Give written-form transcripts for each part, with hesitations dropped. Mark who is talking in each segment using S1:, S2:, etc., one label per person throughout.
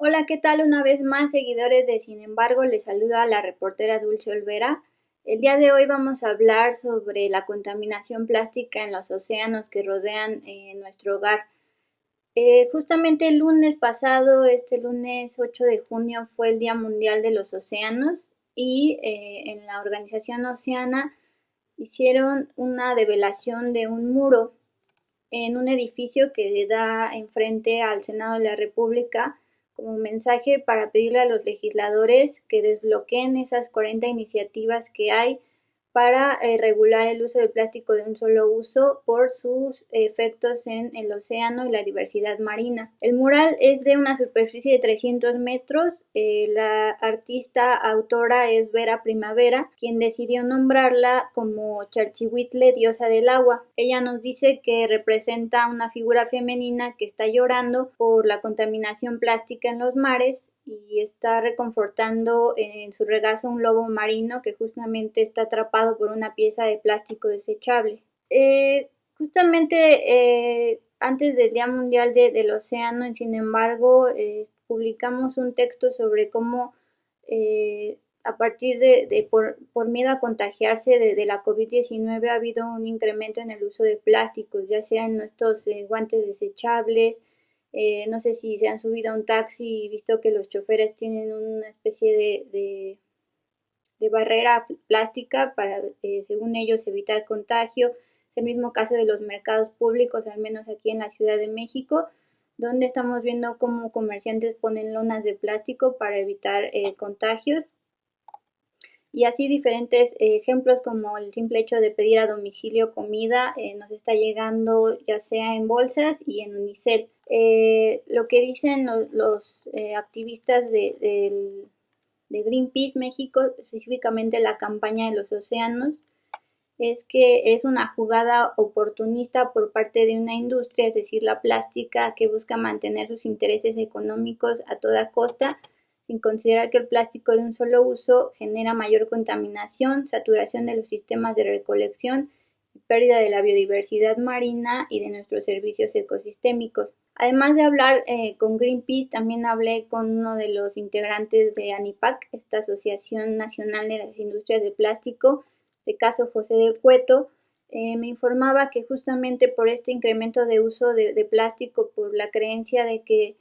S1: Hola, ¿qué tal? Una vez más, seguidores de Sin embargo, les saluda la reportera Dulce Olvera. El día de hoy vamos a hablar sobre la contaminación plástica en los océanos que rodean nuestro hogar. Justamente el lunes pasado, este lunes 8 de junio, fue el Día Mundial de los Océanos y en la organización Oceana hicieron una develación de un muro en un edificio que da enfrente al Senado de la República como mensaje para pedirle a los legisladores que desbloqueen esas 40 iniciativas que hay para regular el uso del plástico de un solo uso por sus efectos en el océano y la diversidad marina. El mural es de una superficie de 300 metros. La artista autora es Vera Primavera, quien decidió nombrarla como Chalchihuitle, diosa del agua. Ella nos dice que representa una figura femenina que está llorando por la contaminación plástica en los mares y está reconfortando en su regazo un lobo marino que justamente está atrapado por una pieza de plástico desechable. Justamente antes del Día Mundial del Océano, sin embargo, publicamos un texto sobre cómo a partir por miedo a contagiarse de la COVID-19 ha habido un incremento en el uso de plásticos, ya sea en nuestros guantes desechables. No sé si se han subido a un taxi y visto que los choferes tienen una especie de barrera plástica para, según ellos, evitar contagio. Es el mismo caso de los mercados públicos, al menos aquí en la Ciudad de México, donde estamos viendo cómo comerciantes ponen lonas de plástico para evitar contagios. Y así diferentes ejemplos como el simple hecho de pedir a domicilio comida nos está llegando ya sea en bolsas y en unicel. Lo que dicen los activistas de Greenpeace México, específicamente la campaña de los océanos, es que es una jugada oportunista por parte de una industria, es decir, la plástica, que busca mantener sus intereses económicos a toda costa, sin considerar que el plástico de un solo uso genera mayor contaminación, saturación de los sistemas de recolección y pérdida de la biodiversidad marina y de nuestros servicios ecosistémicos. Además de hablar con Greenpeace, también hablé con uno de los integrantes de ANIPAC, esta Asociación Nacional de las Industrias de Plástico, de caso José del Cueto. Me informaba que justamente por este incremento de uso de plástico, por la creencia de que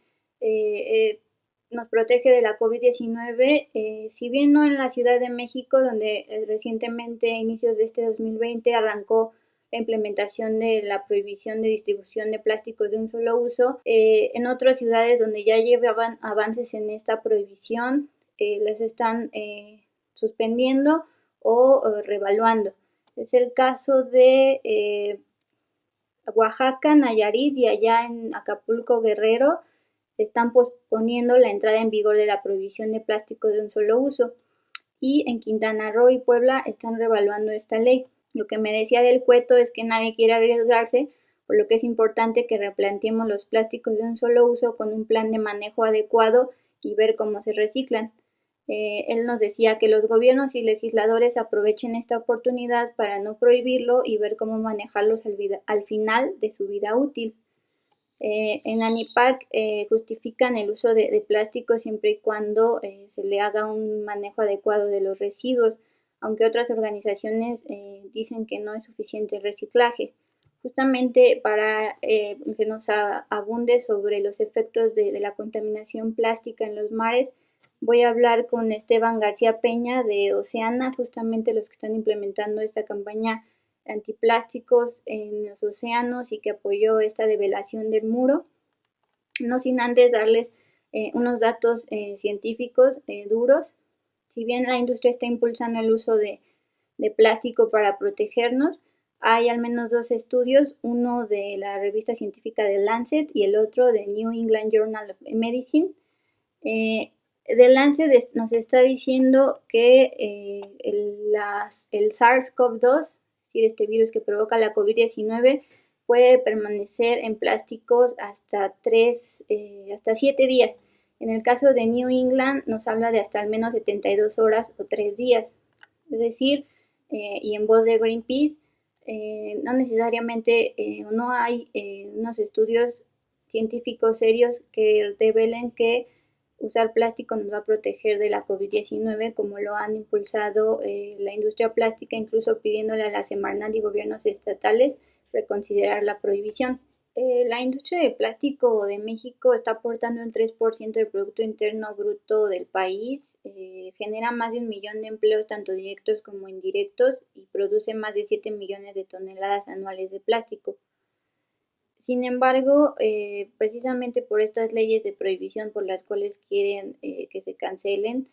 S1: nos protege de la COVID-19, si bien no en la Ciudad de México, donde recientemente, a inicios de este 2020, arrancó la implementación de la prohibición de distribución de plásticos de un solo uso, en otras ciudades donde ya llevaban avances en esta prohibición, les están suspendiendo o revaluando. Es el caso de Oaxaca, Nayarit y allá en Acapulco, Guerrero, están posponiendo la entrada en vigor de la prohibición de plástico de un solo uso. Y en Quintana Roo y Puebla están revaluando esta ley. Lo que me decía del Cueto es que nadie quiere arriesgarse, por lo que es importante que replanteemos los plásticos de un solo uso con un plan de manejo adecuado y ver cómo se reciclan. Él nos decía que los gobiernos y legisladores aprovechen esta oportunidad para no prohibirlo y ver cómo manejarlos al final de su vida útil. En ANIPAC justifican el uso de plástico siempre y cuando se le haga un manejo adecuado de los residuos, aunque otras organizaciones dicen que no es suficiente el reciclaje. Justamente para que nos abunde sobre los efectos de la contaminación plástica en los mares, voy a hablar con Esteban García Peña de Oceana, justamente los que están implementando esta campaña antiplásticos en los océanos y que apoyó esta develación del muro, no sin antes darles unos datos científicos duros. Si bien la industria está impulsando el uso de plástico para protegernos, hay al menos dos estudios, uno de la revista científica de Lancet y el otro de New England Journal of Medicine. The Lancet nos está diciendo que el SARS-CoV-2, es decir, este virus que provoca la COVID-19, puede permanecer en plásticos hasta 7 días. En el caso de New England nos habla de hasta al menos 72 horas o 3 días. Es decir, y en voz de Greenpeace, no necesariamente no hay unos estudios científicos serios que revelen que usar plástico nos va a proteger de la COVID-19, como lo han impulsado la industria plástica, incluso pidiéndole a la Semarnat y gobiernos estatales reconsiderar la prohibición. La industria del plástico de México está aportando un 3% del Producto Interno Bruto del país, genera más de 1 millón de empleos tanto directos como indirectos y produce más de 7 millones de toneladas anuales de plástico. Sin embargo, precisamente por estas leyes de prohibición por las cuales quieren que se cancelen,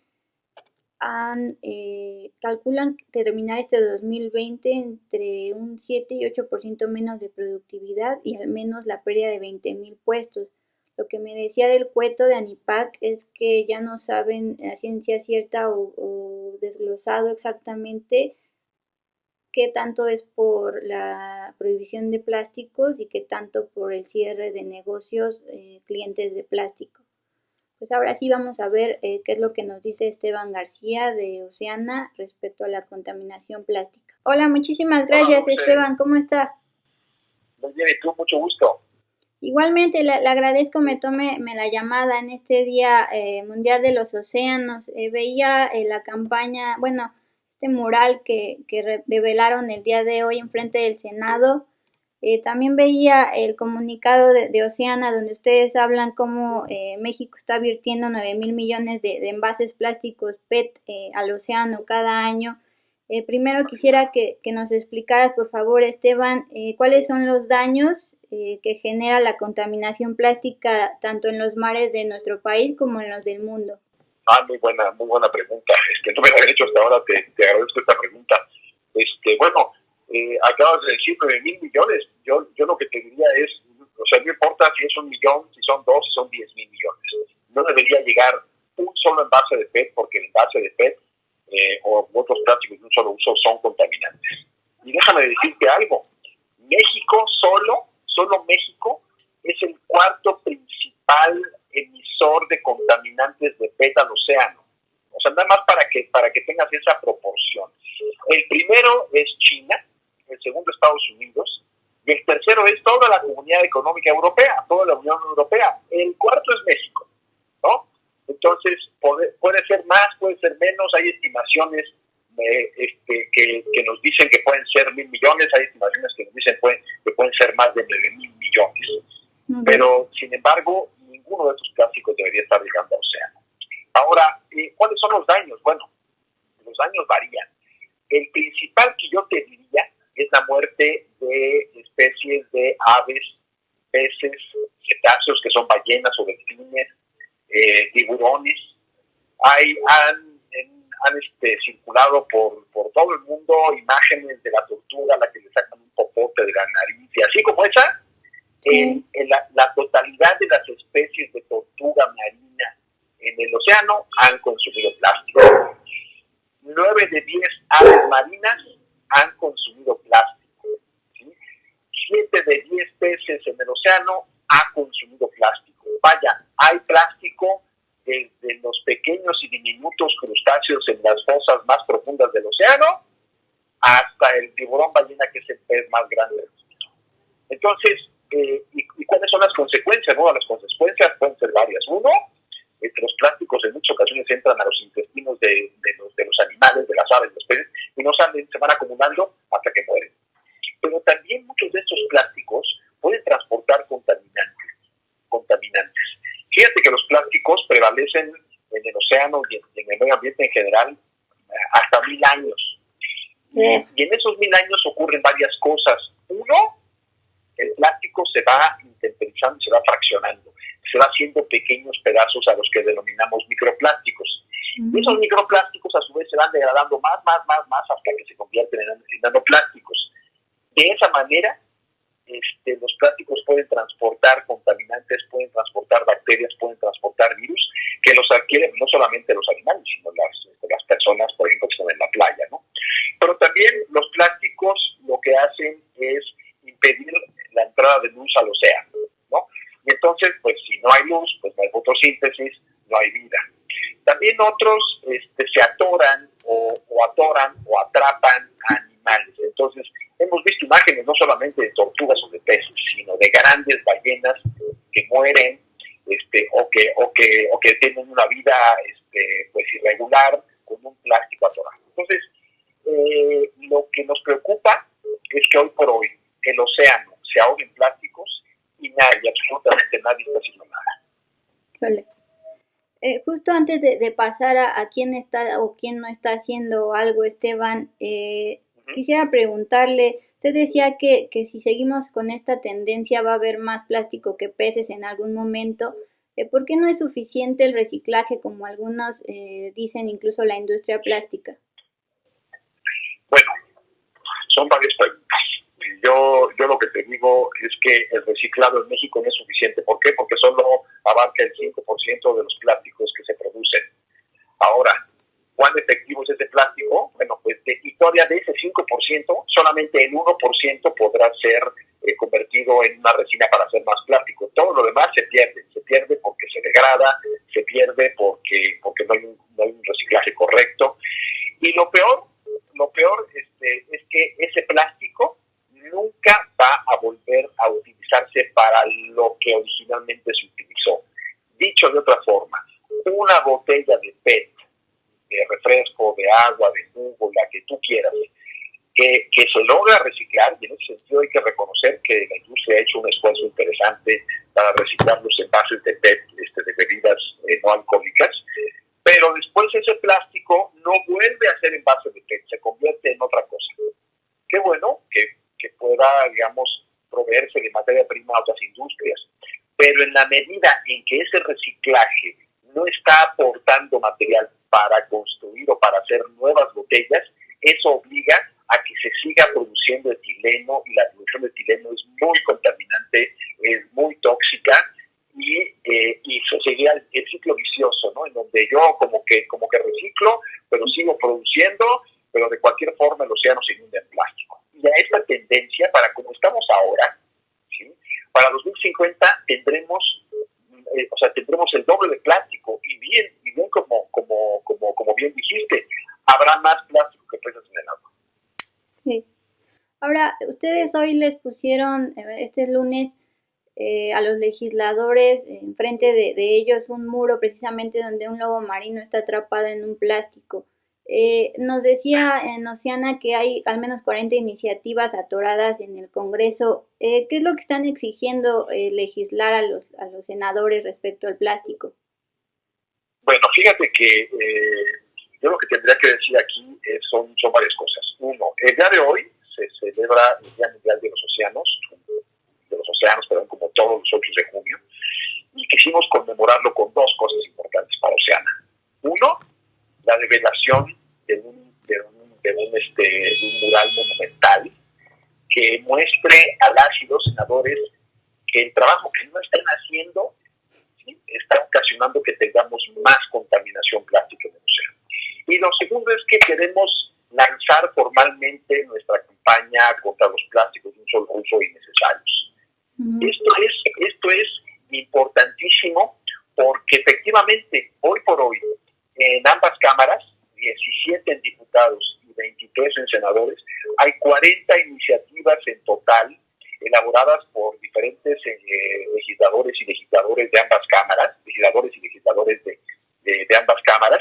S1: calculan terminar este 2020 entre un 7 y 8% menos de productividad y al menos la pérdida de 20,000 puestos. Lo que me decía del cueto de Anipac es que ya no saben a ciencia cierta o desglosado exactamente qué tanto es por la prohibición de plásticos y qué tanto por el cierre de negocios clientes de plástico. Pues ahora sí vamos a ver qué es lo que nos dice Esteban García de Oceana respecto a la contaminación plástica. Hola, muchísimas gracias. Hola, Esteban, ¿cómo está?
S2: Muy bien, y tú, mucho gusto.
S1: Igualmente, le agradezco me tome la llamada en este Día Mundial de los Océanos. Veía la campaña, bueno, este mural que develaron el día de hoy en frente del Senado. También veía el comunicado de Oceana, donde ustedes hablan cómo México está virtiendo 9,000 millones de envases plásticos PET al océano cada año. Primero quisiera que nos explicaras, por favor, Esteban, cuáles son los daños que genera la contaminación plástica tanto en los mares de nuestro país como en los del mundo.
S2: Muy buena pregunta. No me la habían hecho hasta ahora, te agradezco esta pregunta. Bueno, acabas de decir 9,000 millones. Yo lo que te diría es, o sea, no importa si es 1 millón, si son 2, si son 10,000 millones. No debería llegar un solo envase de PET, porque el envase de PET o otros plásticos de un solo uso son contaminantes. Y déjame decirte algo. México, solo México, es el cuarto principal emisor de contaminantes de PET al océano. O sea, nada más para que tengas esa proporción. El primero es China, el segundo Estados Unidos, y el tercero es toda la Comunidad Económica Europea, toda la Unión Europea. El cuarto es México, ¿no? Entonces, puede ser más, puede ser menos, hay estimaciones que nos dicen que pueden ser 1,000 millones, hay estimaciones que nos dicen que pueden ser más de 9,000 millones. Uh-huh. Pero, sin embargo, ninguno de estos plásticos debería estar llegando al océano. Ahora, ¿cuáles son los daños? Bueno, los daños varían. El principal que yo te diría es la muerte de especies de aves, peces, cetáceos, que son ballenas o delfines, tiburones. Han circulado por todo el mundo imágenes de la tortuga a la que le sacan un popote de la nariz, y así como esa, la totalidad de las especies de tortuga marina en el océano han consumido plástico. 9 de 10 aves marinas han consumido plástico. ¿Sí? 7 de 10 peces en el océano ha consumido plástico. Vaya, hay plástico desde los pequeños y diminutos crustáceos en las fosas más profundas del océano hasta el tiburón ballena, que es el pez más grande del mundo. Entonces, ¿y cuáles son las consecuencias? Bueno, las consecuencias pueden ser varias. Uno, los plásticos en muchas ocasiones entran a los intestinos de los animales, de las aves, de los peces, y no salen, se van acumulando hasta que mueren. Pero también muchos de estos plásticos pueden transportar contaminantes. Fíjate que los plásticos prevalecen en el océano y en el medio ambiente en general hasta 1,000 años. Yes. Y en esos 1,000 años ocurren varias cosas. Uno, el plástico se va intemperizando, se va fraccionando, se va haciendo pequeños pedazos a los que denominamos microplásticos. Y esos microplásticos a su vez se van degradando más hasta que se convierten en nanoplásticos. De esa manera, los plásticos pueden transportar contaminantes, pueden transportar bacterias, pueden transportar virus, que los adquieren no solamente los animales, sino las personas, por ejemplo, que están en la playa, ¿no? Pero también los plásticos lo que hacen es impedir la entrada de luz al océano, ¿no? Y entonces, pues si no hay luz, pues no hay fotosíntesis, no hay vida. También otros se atoran o atrapan a animales. Entonces, hemos visto imágenes no solamente de tortugas o de peces, sino de grandes ballenas que mueren, o que tienen una vida pues irregular con un plástico atorado. Entonces, lo que nos preocupa es que hoy por hoy el océano se ahoga en plásticos y nadie, absolutamente nadie está haciendo nada.
S1: Vale. Justo antes de pasar a quién está o quién no está haciendo algo, Esteban, quisiera preguntarle, usted decía que si seguimos con esta tendencia va a haber más plástico que peces en algún momento. ¿Por qué no es suficiente el reciclaje, como algunos dicen, incluso la industria plástica?
S2: Bueno, son varias preguntas. Yo lo que te digo es que el reciclado en México no es suficiente. ¿Por qué? Porque solo abarca el 5% de los plásticos que se producen. Ahora, ¿cuán efectivo es ese plástico? Bueno, pues y todavía de ese 5%, solamente el 1% podrá ser convertido en una resina para hacer más plástico. Todo lo demás se pierde porque se degrada, se pierde porque no hay un reciclaje correcto. Y lo peor es que ese plástico nunca va a volver a utilizarse para lo que originalmente se utilizó. Dicho de otra forma, una botella de PET, de refresco, de agua, de jugo, la que tú quieras, que se logra reciclar, y en ese sentido hay que reconocer que la industria ha hecho un esfuerzo interesante para reciclar los envases de PET, de bebidas no alcohólicas, pero después ese plástico no vuelve a ser envase de PET, se convierte en otra cosa. Qué bueno que pueda, digamos, proveerse de materia prima a otras industrias, pero en la medida en que ese reciclaje no está aportando material para construir o para hacer nuevas botellas, eso obliga a que se siga produciendo etileno, y la producción de etileno es muy contaminante, es muy tóxica, y se seguía el ciclo vicioso, ¿no? En donde yo como que reciclo, pero sigo produciendo, pero de cualquier forma el océano se inunda en plástico. Y a esta tendencia, para como estamos ahora, ¿sí? Para 2050 tendremos el doble de plástico, y bien como bien dijiste, habrá más plástico que peces en el agua.
S1: Sí. Ahora, ustedes hoy les pusieron este lunes a los legisladores enfrente de ellos un muro precisamente donde un lobo marino está atrapado en un plástico. Nos decía en Oceana que hay al menos 40 iniciativas atoradas en el Congreso. ¿Qué es lo que están exigiendo legislar a los senadores respecto al plástico?
S2: Bueno, fíjate que yo lo que tendría que decir aquí son varias cosas. Uno, el día de hoy se celebra el Día Mundial de los Océanos, como todos los 8 de junio, y quisimos conmemorarlo con dos cosas importantes para Oceana. Uno, la revelación de un mural monumental que muestre a las y los senadores que el trabajo que no están haciendo, ¿sí?, está ocasionando que tengamos más contaminación plástica en el océano. Y lo segundo es que queremos lanzar formalmente nuestra campaña contra los plásticos de un solo uso innecesarios. Esto es importantísimo porque efectivamente hoy por hoy en ambas cámaras, 17 en diputados y 23 en senadores, hay 40 iniciativas en total elaboradas por diferentes legisladores y legisladores de ambas cámaras, de ambas cámaras,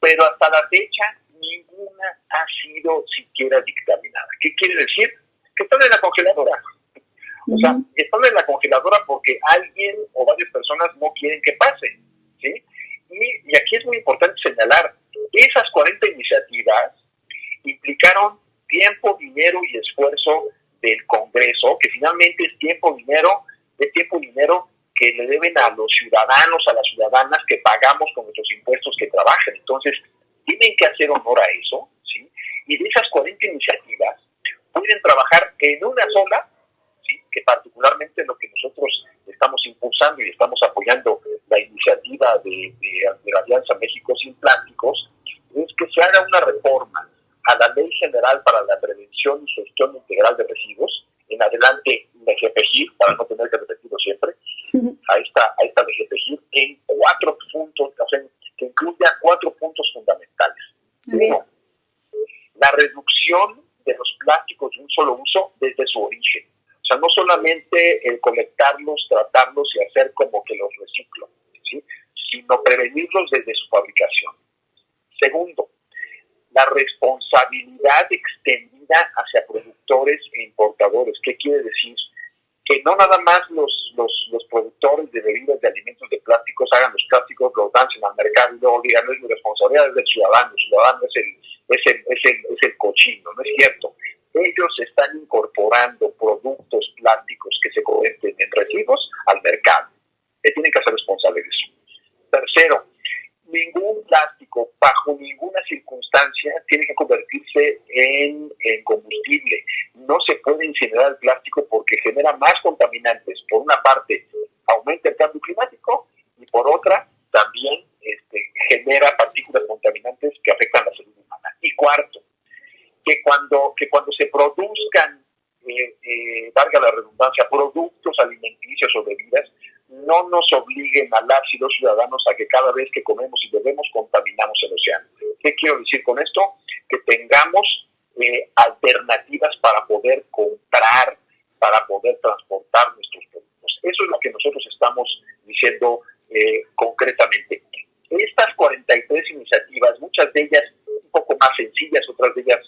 S2: pero hasta la fecha ninguna ha sido siquiera dictaminada. ¿Qué quiere decir? Que están en la congeladora. O sea, están en la congeladora porque alguien o varias personas no quieren que pase, ¿sí? Y aquí es muy importante señalar, esas 40 iniciativas implicaron tiempo, dinero y esfuerzo del Congreso, que finalmente es tiempo, dinero que le deben a los ciudadanos, a las ciudadanas que pagamos con nuestros impuestos que trabajan. Entonces, tienen que hacer honor a eso, ¿sí? Y de esas 40 iniciativas, pueden trabajar en una sola, ¿sí?, que particularmente lo que nosotros estamos impulsando y estamos apoyando la iniciativa de la Alianza México Sin Plásticos, es que se haga una reforma a la Ley General para la Prevención y Gestión Integral de Residuos, en adelante la GPGIR, para no tener que repetirlo siempre, a esta GPGIR, en 4 puntos, o sea, que incluya 4 puntos fundamentales. Uno, la reducción de los plásticos de un solo uso desde su origen. O sea, no solamente el recolectarlos, tratarlos y hacer como que los reciclo, ¿sí? Sino prevenirlos desde su fabricación. Segundo, la responsabilidad extendida hacia productores e importadores. ¿Qué quiere decir? Que no nada más los productores de bebidas de alimentos de plásticos hagan los plásticos, los lancen al mercado y luego digan, no es mi responsabilidad, es del ciudadano. El ciudadano es el cochino, ¿no es cierto? Ellos están incorporando productos plásticos que se convierten en residuos al mercado. Se tienen que hacer responsables de eso. Tercero, ningún plástico, bajo ninguna circunstancia, tiene que convertirse en combustible. No se puede incinerar el plástico porque genera más contaminantes. Por una parte, aumenta el cambio climático y por otra, también genera partículas contaminantes que afectan la salud humana. Y cuarto, que cuando se produzcan, valga la redundancia, productos alimenticios o bebidas, no nos obliguen a las y los ciudadanos a que cada vez que comemos y bebemos contaminamos el océano. ¿Qué quiero decir con esto? Que tengamos alternativas para poder comprar, para poder transportar nuestros productos. Eso es lo que nosotros estamos diciendo concretamente. Estas 43 iniciativas, muchas de ellas un poco más sencillas, otras de ellas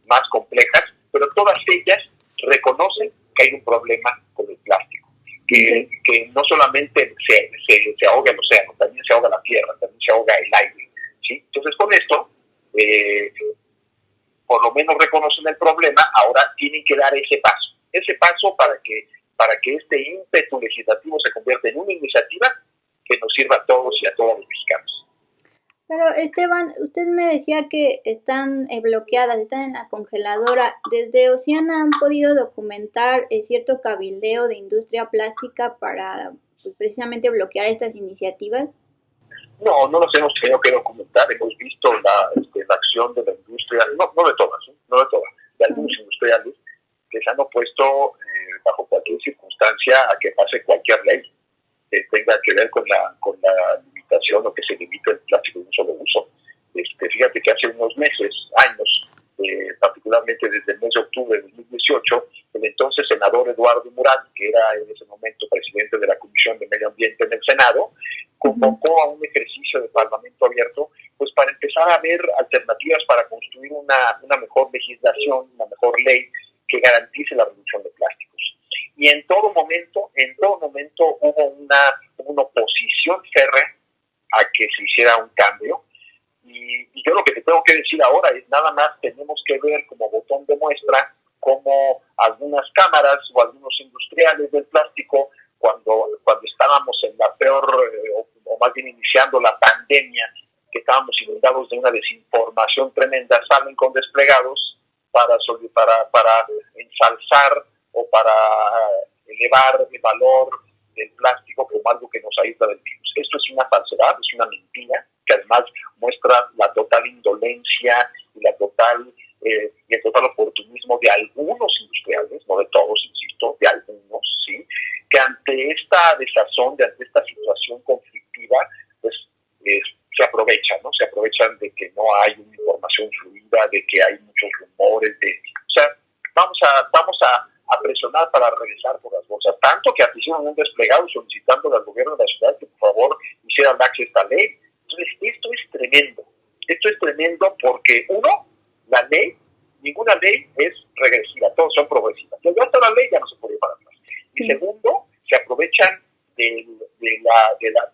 S2: más complejas, pero todas ellas reconocen que hay un problema con el plástico. Que no solamente se ahoga el océano, también se ahoga la tierra, también se ahoga el aire, ¿sí? Entonces, con esto, por lo menos reconocen el problema, ahora tienen que dar ese paso para que este ímpetu legislativo se convierta en una iniciativa que nos sirva a todos y a todos los mexicanos.
S1: Pero Esteban, usted me decía que están bloqueadas, están en la congeladora. ¿Desde Oceana han podido documentar cierto cabildeo de industria plástica para precisamente bloquear estas iniciativas?
S2: No las hemos tenido que documentar. Hemos visto la acción de la industria, no de todas, de algunos industriales que se han opuesto bajo cualquier circunstancia a que pase cualquier ley que tenga que ver con la limitación o que se limite el plástico de un solo uso. Fíjate que hace unos años, particularmente desde el mes de octubre de 2018, el entonces senador Eduardo Murat, que era en ese momento presidente de la Comisión de Medio Ambiente en el Senado, convocó a un ejercicio de parlamento abierto, pues para empezar a ver alternativas para construir una mejor legislación, una mejor ley que garantice la reducción de plásticos. Y en todo momento hubo una oposición férrea a que se hiciera un cambio. Y yo lo que te tengo que decir ahora es nada más tenemos que ver como botón de muestra cómo algunas cámaras o algunos industriales del plástico, cuando estábamos en la peor, o más bien iniciando la pandemia, que estábamos inundados de una desinformación tremenda, salen con desplegados para ensalzar o para elevar el valor del plástico como algo que nos aísla del virus. Esto es una falsedad, es una mentira, que además muestra la total indolencia y el total oportunismo de algunos industriales, no de todos, insisto, de algunos, ¿sí? Que ante esta desazón, ante esta situación conflictiva, pues se aprovechan, ¿no? Se aprovechan de que no hay una información fluida, de que hay muchos rumores, o sea, vamos a presionar para regresar por las bolsas, tanto que hicieron un desplegado solicitando al gobierno de la ciudad que por favor hicieran lax esta ley. Entonces, esto es tremendo porque uno, ninguna ley es regresiva, todos son progresivas. Si ya está la ley, ya no se puede ir para atrás. Y segundo, se aprovechan de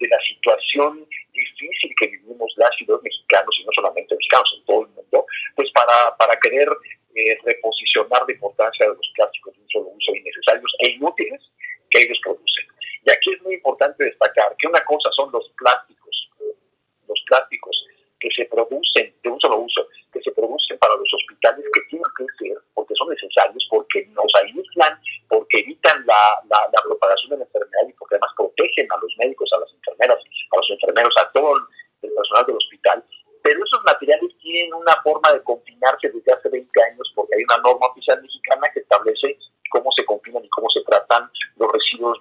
S2: la situación difícil que vivimos las y los mexicanos, y no solamente mexicanos, en todo el mundo, pues para querer reposicionar la importancia de los plásticos de un solo uso innecesarios e inútiles que ellos producen. Y aquí es muy importante destacar que una cosa son los plásticos que se producen de un solo uso, que se producen para los hospitales, que tienen que ser, porque son necesarios, porque nos aíslan, porque evitan la propagación de la enfermedad y porque además protegen a los médicos, a las enfermeras, a los enfermeros, a todo el personal del hospital. Pero esos materiales tienen una forma de confinarse desde hace 20 años porque hay una norma oficial mexicana que establece cómo se confinan y cómo se tratan los residuos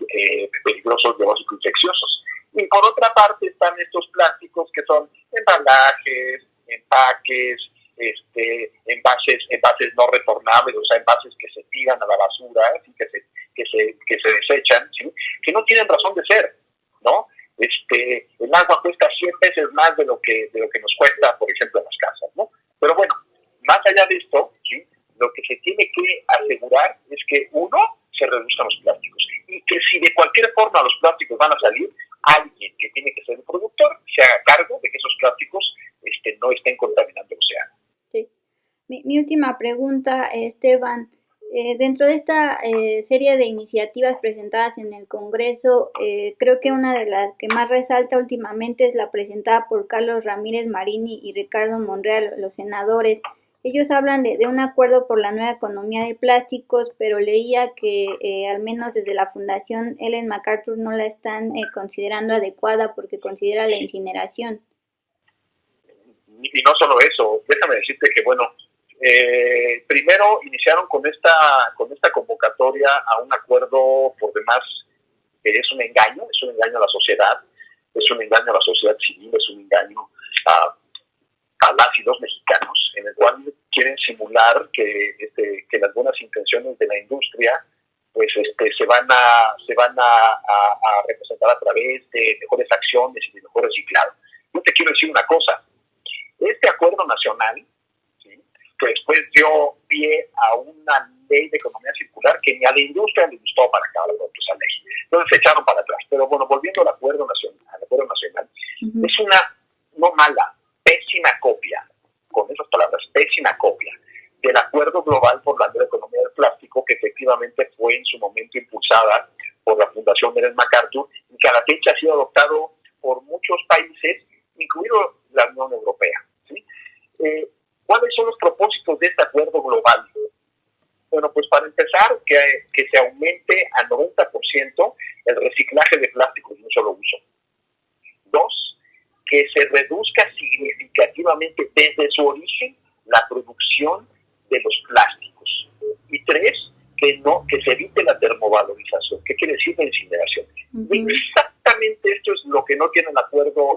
S2: peligrosos, biológicos e infecciosos. Y por otra parte están estos plásticos que son embalajes, empaques, envases no retornables, o sea, envases que se tiran a la basura, ¿sí? que se desechan, ¿sí? que no tienen razón de ser, ¿no? El agua cuesta 100 veces más de lo que nos cuesta, por ejemplo, en las casas, ¿no? Pero bueno, más allá de esto, ¿sí? Lo que se tiene que asegurar es que, uno, se reduzcan los plásticos y que si de cualquier forma los plásticos van a salir, alguien que tiene que ser el productor se haga cargo de que esos plásticos no estén contaminando el océano.
S1: Sí. Mi última pregunta, Esteban. Dentro de esta serie de iniciativas presentadas en el Congreso, creo que una de las que más resalta últimamente es la presentada por Carlos Ramírez Marini y Ricardo Monreal, los senadores. Ellos hablan de un acuerdo por la nueva economía de plásticos, pero leía que al menos desde la Fundación Ellen MacArthur no la están considerando adecuada porque considera la incineración.
S2: Y no solo eso, déjame decirte que, bueno, primero iniciaron con esta convocatoria a un acuerdo por demás que es un engaño a la sociedad, es un engaño a la sociedad civil, es un engaño a las y los mexicanos, en el cual quieren simular que las buenas intenciones de la industria pues se van a representar a través de mejores acciones y de mejor reciclado. Yo te quiero decir una cosa, este acuerdo nacional, ¿sí?, que después dio pie a una ley de economía circular que ni a la industria le gustó para acabar con esa ley. Entonces se echaron para atrás. Pero bueno, volviendo al acuerdo nacional, es una no mala, pésima copia, con esas palabras, pésima copia del acuerdo global por la nueva economía del plástico, que efectivamente fue en su momento impulsada por la Fundación Ellen MacArthur y que a la fecha ha sido adoptado por muchos países, incluido la Unión Europea, ¿sí? ¿Cuáles son los propósitos de este acuerdo global? Bueno, pues para empezar, que se aumente al 90% el reciclaje de plásticos de un solo uso. Dos, que se reduzca significativamente desde su origen la producción de los plásticos. Y tres, que se evite la termovalorización. ¿Qué quiere decir la incineración? Exactamente esto es lo que no tiene el acuerdo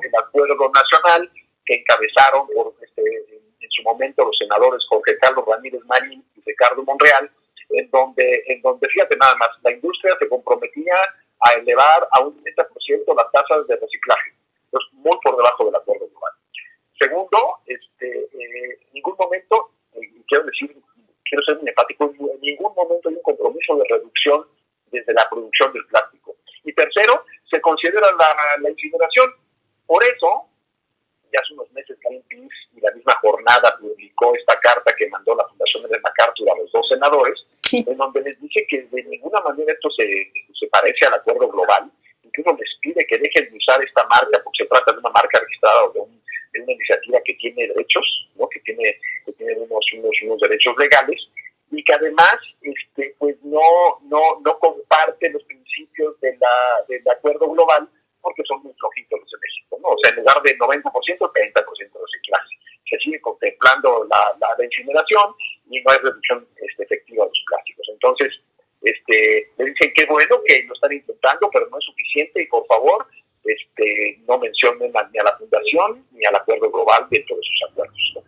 S2: nacional que encabezaron en su momento los senadores Jorge Carlos Ramírez Marín y Ricardo Monreal, en donde fíjate nada más, la industria se comprometía a elevar a un 30% las tasas de reciclaje, pues muy por debajo del acuerdo global. Segundo, en ningún momento, quiero ser muy enfático, en ningún momento hay un compromiso de reducción desde la producción del plástico. Y tercero, se considera la incineración. Por eso, ya hace unos meses Greenpeace y la misma jornada publicó esta carta que mandó la Fundación Ellen MacArthur a los dos senadores, en donde les dice que de ninguna manera esto se parece al acuerdo global, incluso les pide que dejen de usar esta marca porque se trata de una marca registrada o de una iniciativa que tiene derechos, ¿no?, que tiene unos derechos legales, y que además pues no comparte los principios del acuerdo global porque son muy flojitos los de México, ¿no? O sea, en lugar de 90%, 30% de reciclaje. Se sigue contemplando la incineración y no hay reducción efectiva de los plásticos. Entonces, le dicen que bueno que lo están intentando, pero no es suficiente y por favor, no mencionen ni a la Fundación ni al acuerdo global dentro de sus acuerdos, ¿no?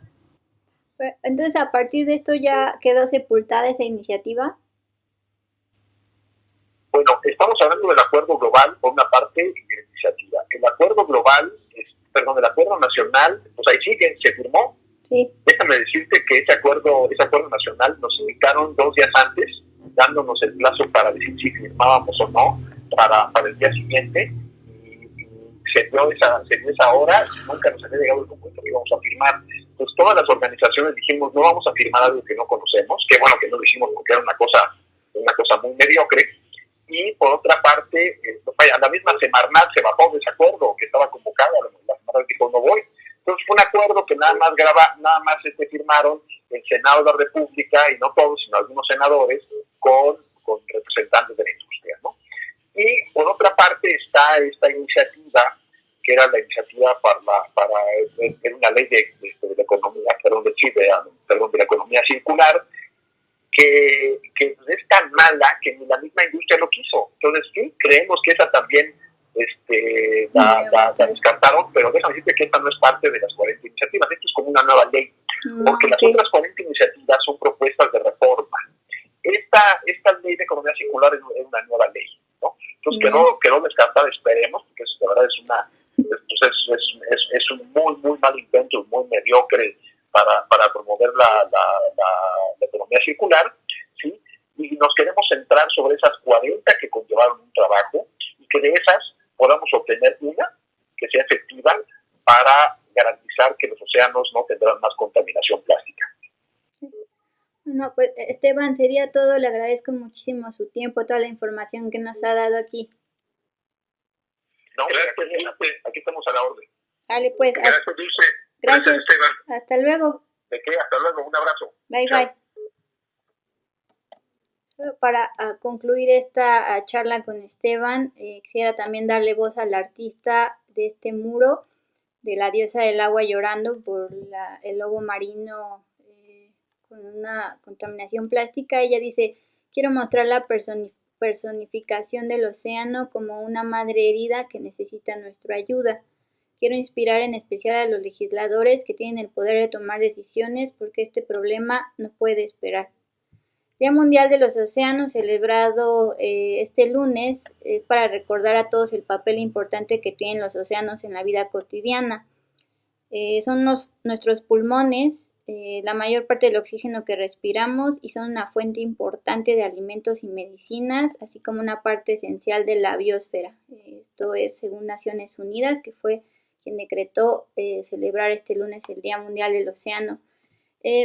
S1: Entonces, a partir de esto ya quedó sepultada esa iniciativa.
S2: Bueno, estamos hablando del acuerdo global por una parte y de la iniciativa. El acuerdo global, el acuerdo nacional, pues ahí sigue, se firmó.
S1: Sí.
S2: Déjame decirte que ese acuerdo nacional nos invitaron 2 días antes, dándonos el plazo para decir si firmábamos o no para el día siguiente. Y se dio esa hora y nunca nos había llegado el documento que íbamos a firmar. Pues todas las organizaciones dijimos, no vamos a firmar algo que no conocemos. Qué bueno que no lo hicimos porque era una cosa muy mediocre. Y por otra parte, la misma Semarnat se bajó de ese acuerdo que estaba convocada, la Semarnat dijo no voy. Entonces fue un acuerdo que nada más firmaron el Senado de la República, y no todos, sino algunos senadores, con representantes de la industria, ¿no? Y por otra parte está esta iniciativa, que era la iniciativa para una ley de la economía, de la economía circular, que es tan mala que ni la misma industria lo quiso. Entonces, sí, creemos que esa también la descartaron, pero déjame decirte que esta no es parte de las 40 iniciativas. Esto es como una nueva ley, porque las otras 40 iniciativas son propuestas de reforma. Esta ley de economía circular es una nueva ley, ¿no?, Entonces, que no descartar, esperemos, porque eso de verdad es un muy mal intento, muy mediocre para promover la economía circular, ¿sí? Y nos queremos centrar sobre esas 40 que conllevaron un trabajo y que de esas podamos obtener una que sea efectiva para garantizar que los océanos no tendrán más contaminación plástica.
S1: No, pues Esteban, sería todo. Le agradezco muchísimo su tiempo, toda la información que nos ha dado aquí.
S2: No, gracias, aquí estamos a la orden.
S1: Vale, pues.
S2: Gracias, Dulce.
S1: Gracias,
S2: Esteban.
S1: Hasta luego.
S2: ¿De qué? Hasta luego, un abrazo.
S1: Bye, Chao. Bye. Para concluir esta charla con Esteban, quisiera también darle voz al artista de este muro, de la diosa del agua llorando por el lobo marino con una contaminación plástica. Ella dice: quiero mostrar la personificación del océano como una madre herida que necesita nuestra ayuda. Quiero inspirar en especial a los legisladores que tienen el poder de tomar decisiones porque este problema no puede esperar. Día Mundial de los Océanos, celebrado este lunes, es para recordar a todos el papel importante que tienen los océanos en la vida cotidiana. Son nuestros pulmones, la mayor parte del oxígeno que respiramos, y son una fuente importante de alimentos y medicinas, así como una parte esencial de la biosfera. Esto es según Naciones Unidas, que fue quien decretó celebrar este lunes el Día Mundial del Océano.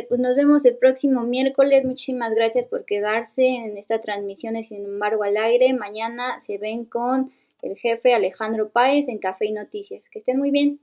S1: Pues nos vemos el próximo miércoles. Muchísimas gracias por quedarse en esta transmisión de Sin embargo al aire. Mañana se ven con el jefe Alejandro Páez en Café y Noticias. Que estén muy bien.